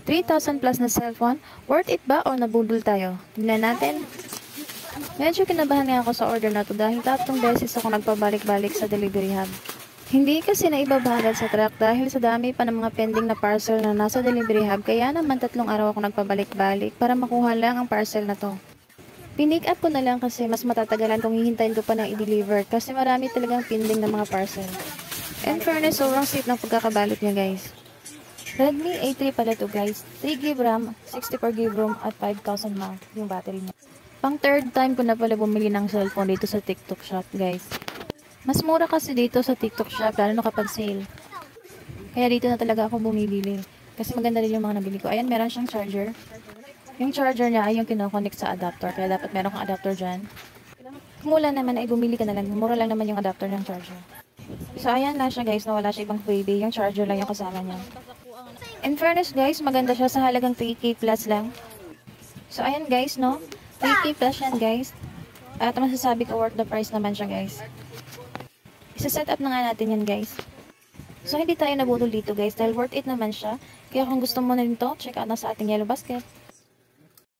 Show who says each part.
Speaker 1: 3,000 plus na cellphone, worth it ba o nabudol tayo? Tignan natin. Medyo kinabahan nga ako sa order na to dahil 3 beses ako nagpabalik-balik sa delivery hub. Hindi kasi naibabagad sa truck dahil sa dami pa ng mga pending na parcel na nasa delivery hub, kaya naman 3 araw ako nagpabalik-balik para makuha lang ang parcel na to. Pinick up ko na lang kasi mas matatagalan kung hihintayin ko pa na i-deliver kasi marami talagang pending na mga parcel. In fairness, sobrang safe ng pagkakabalot niya guys. Redmi A3 pala to guys, 3GB RAM, 64GB ROM at 5,000 mAh yung battery niya. Pang third time ko na pala bumili ng cellphone dito sa TikTok shop guys. Mas mura kasi dito sa TikTok shop lalo na kapag sale. Kaya dito na talaga ako bumibili. Kasi maganda rin yung mga nabili ko. Ayan, meron siyang charger. Yung charger niya ay yung kinoconnect sa adapter. Kaya dapat meron kang adapter dyan. Kung wala naman ay bumili ka na lang. Mura lang naman yung adapter ng charger. So ayan lang siya guys, na wala siya ibang freebie. Yung charger lang yung kasama niya. In fairness guys, maganda siya sa halagang 3K plus lang. So ayan guys, no? 3K plus yan guys. At masasabi ko worth the price naman siya guys. Isa-set up na nga natin yan guys. So hindi tayo nabudol dito guys dahil worth it naman siya. Kaya kung gusto mo na rin to, check out na sa ating yellow basket.